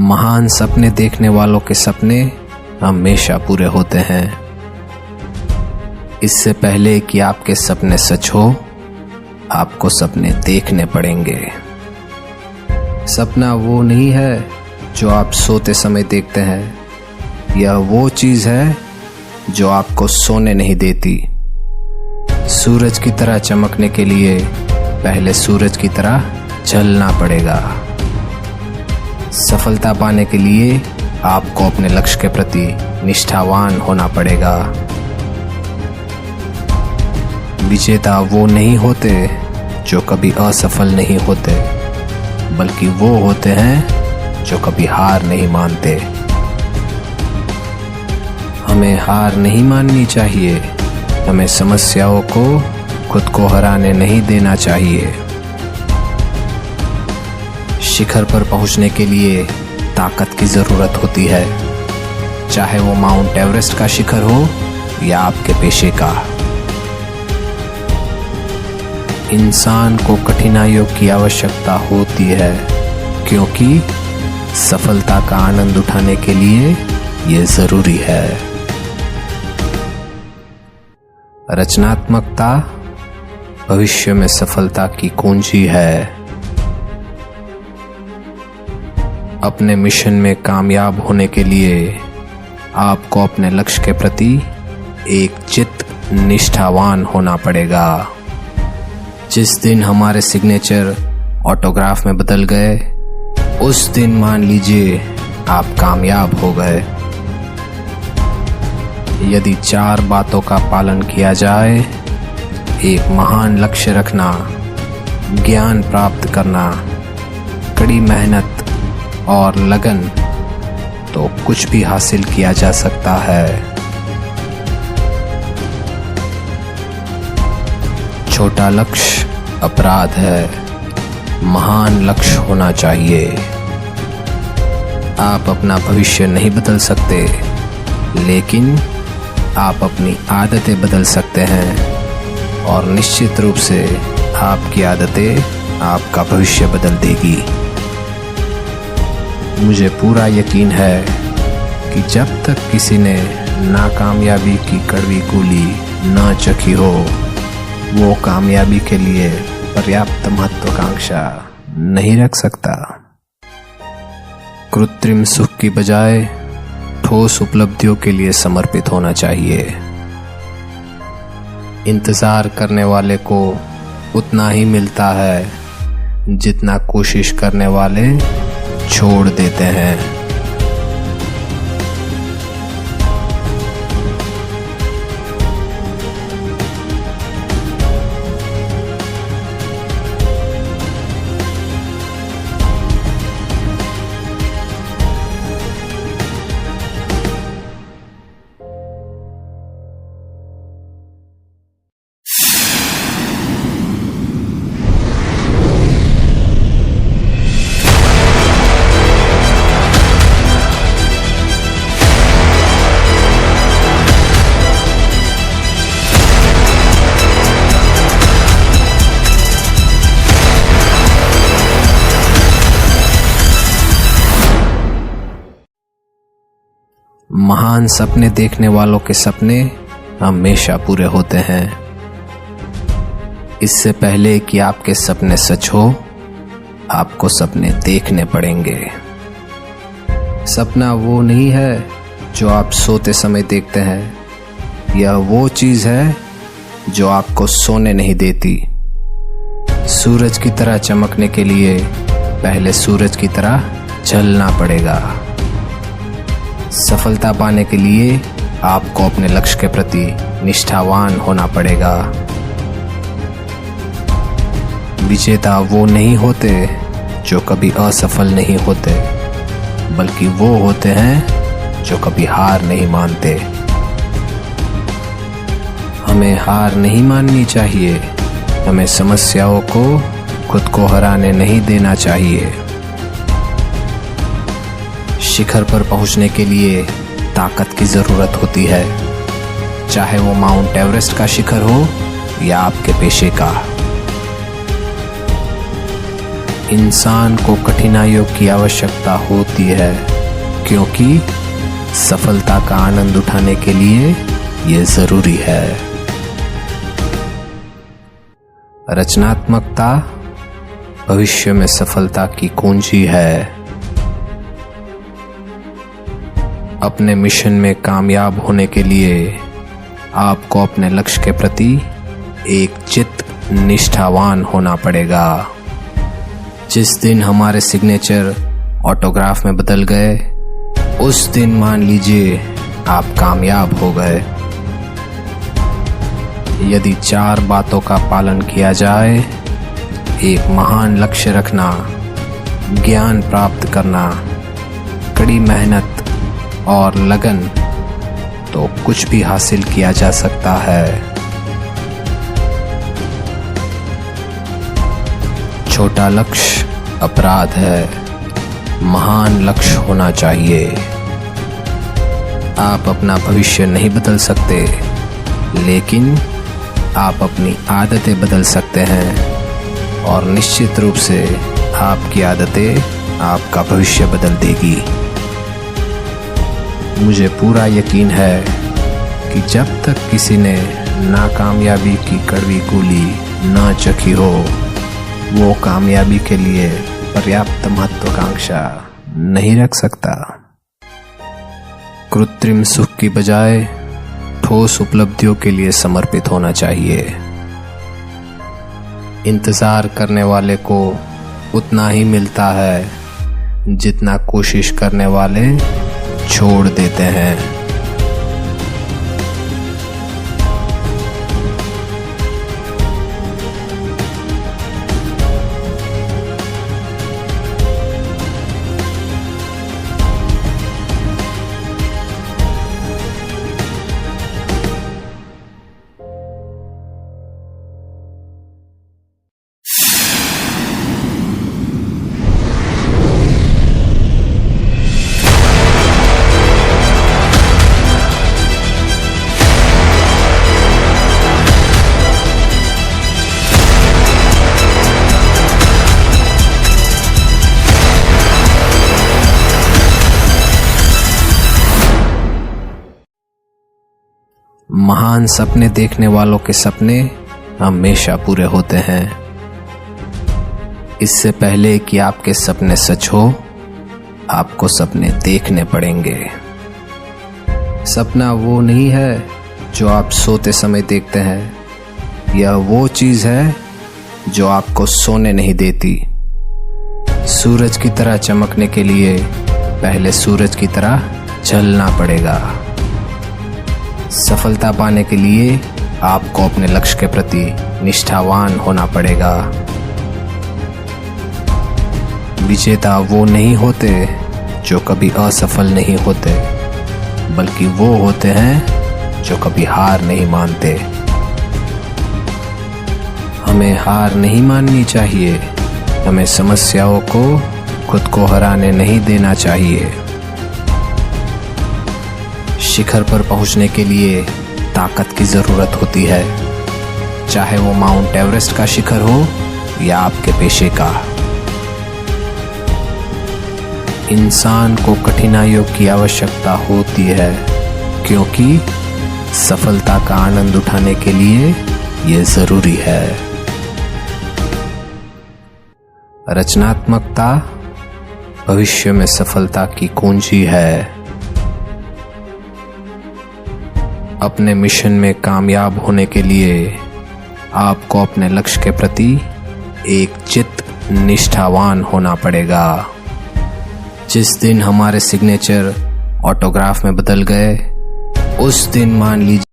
महान सपने देखने वालों के सपने हमेशा पूरे होते हैं। इससे पहले कि आपके सपने सच हो, आपको सपने देखने पड़ेंगे। सपना वो नहीं है जो आप सोते समय देखते हैं, यह वो चीज है जो आपको सोने नहीं देती। सूरज की तरह चमकने के लिए पहले सूरज की तरह जलना पड़ेगा। सफलता पाने के लिए आपको अपने लक्ष्य के प्रति निष्ठावान होना पड़ेगा। विजेता वो नहीं होते जो कभी असफल नहीं होते, बल्कि वो होते हैं जो कभी हार नहीं मानते। हमें हार नहीं माननी चाहिए, हमें समस्याओं को खुद को हराने नहीं देना चाहिए। शिखर पर पहुंचने के लिए ताकत की जरूरत होती है, चाहे वो माउंट एवरेस्ट का शिखर हो या आपके पेशे का। इंसान को कठिनाइयों की आवश्यकता होती है, क्योंकि सफलता का आनंद उठाने के लिए ये जरूरी है। रचनात्मकता भविष्य में सफलता की कुंजी है। अपने मिशन में कामयाब होने के लिए आपको अपने लक्ष्य के प्रति एकचित्त निष्ठावान होना पड़ेगा। जिस दिन हमारे सिग्नेचर ऑटोग्राफ में बदल गए, उस दिन मान लीजिए आप कामयाब हो गए। यदि 4 बातों का पालन किया जाए, एक महान लक्ष्य रखना, ज्ञान प्राप्त करना, कड़ी मेहनत और लगन, तो कुछ भी हासिल किया जा सकता है। छोटा लक्ष्य अपराध है, महान लक्ष्य होना चाहिए। आप अपना भविष्य नहीं बदल सकते, लेकिन आप अपनी आदतें बदल सकते हैं, और निश्चित रूप से आपकी आदतें आपका भविष्य बदल देगी। मुझे पूरा यकीन है कि जब तक किसी ने नाकामयाबी की कड़वी कूली ना चखी हो, वो कामयाबी के लिए पर्याप्त महत्वाकांक्षा नहीं रख सकता। कृत्रिम सुख की बजाय ठोस उपलब्धियों के लिए समर्पित होना चाहिए। इंतजार करने वाले को उतना ही मिलता है जितना कोशिश करने वाले छोड़ देते हैं। महान सपने देखने वालों के सपने हमेशा पूरे होते हैं। इससे पहले कि आपके सपने सच हो, आपको सपने देखने पड़ेंगे। सपना वो नहीं है जो आप सोते समय देखते हैं, यह वो चीज है जो आपको सोने नहीं देती। सूरज की तरह चमकने के लिए पहले सूरज की तरह जलना पड़ेगा। सफलता पाने के लिए आपको अपने लक्ष्य के प्रति निष्ठावान होना पड़ेगा। विजेता वो नहीं होते जो कभी असफल नहीं होते, बल्कि वो होते हैं जो कभी हार नहीं मानते। हमें हार नहीं माननी चाहिए, हमें समस्याओं को खुद को हराने नहीं देना चाहिए। शिखर पर पहुंचने के लिए ताकत की जरूरत होती है, चाहे वो माउंट एवरेस्ट का शिखर हो या आपके पेशे का। इंसान को कठिनाइयों की आवश्यकता होती है, क्योंकि सफलता का आनंद उठाने के लिए ये जरूरी है। रचनात्मकता भविष्य में सफलता की कुंजी है। अपने मिशन में कामयाब होने के लिए आपको अपने लक्ष्य के प्रति एक चित्त निष्ठावान होना पड़ेगा। जिस दिन हमारे सिग्नेचर ऑटोग्राफ में बदल गए, उस दिन मान लीजिए आप कामयाब हो गए। यदि 4 बातों का पालन किया जाए, एक महान लक्ष्य रखना, ज्ञान प्राप्त करना, कड़ी मेहनत और लगन, तो कुछ भी हासिल किया जा सकता है। छोटा लक्ष्य अपराध है, महान लक्ष्य होना चाहिए। आप अपना भविष्य नहीं बदल सकते, लेकिन आप अपनी आदतें बदल सकते हैं, और निश्चित रूप से आपकी आदतें आपका भविष्य बदल देगी। मुझे पूरा यकीन है कि जब तक किसी ने नाकामयाबी की कड़वी गोली ना चखी हो, वो कामयाबी के लिए पर्याप्त महत्वाकांक्षा नहीं रख सकता। कृत्रिम सुख की बजाय ठोस उपलब्धियों के लिए समर्पित होना चाहिए। इंतजार करने वाले को उतना ही मिलता है जितना कोशिश करने वाले छोड़ देते हैं। महान सपने देखने वालों के सपने हमेशा पूरे होते हैं। इससे पहले कि आपके सपने सच हो, आपको सपने देखने पड़ेंगे। सपना वो नहीं है जो आप सोते समय देखते हैं, यह वो चीज है जो आपको सोने नहीं देती। सूरज की तरह चमकने के लिए पहले सूरज की तरह जलना पड़ेगा। सफलता पाने के लिए आपको अपने लक्ष्य के प्रति निष्ठावान होना पड़ेगा। विजेता वो नहीं होते जो कभी असफल नहीं होते, बल्कि वो होते हैं जो कभी हार नहीं मानते। हमें हार नहीं माननी चाहिए, हमें समस्याओं को खुद को हराने नहीं देना चाहिए। शिखर पर पहुंचने के लिए ताकत की जरूरत होती है, चाहे वो माउंट एवरेस्ट का शिखर हो या आपके पेशे का। इंसान को कठिनाइयों की आवश्यकता होती है, क्योंकि सफलता का आनंद उठाने के लिए ये जरूरी है। रचनात्मकता भविष्य में सफलता की कुंजी है। अपने मिशन में कामयाब होने के लिए आपको अपने लक्ष्य के प्रति एक चित्त निष्ठावान होना पड़ेगा। जिस दिन हमारे सिग्नेचर ऑटोग्राफ में बदल गए, उस दिन मान लीजिए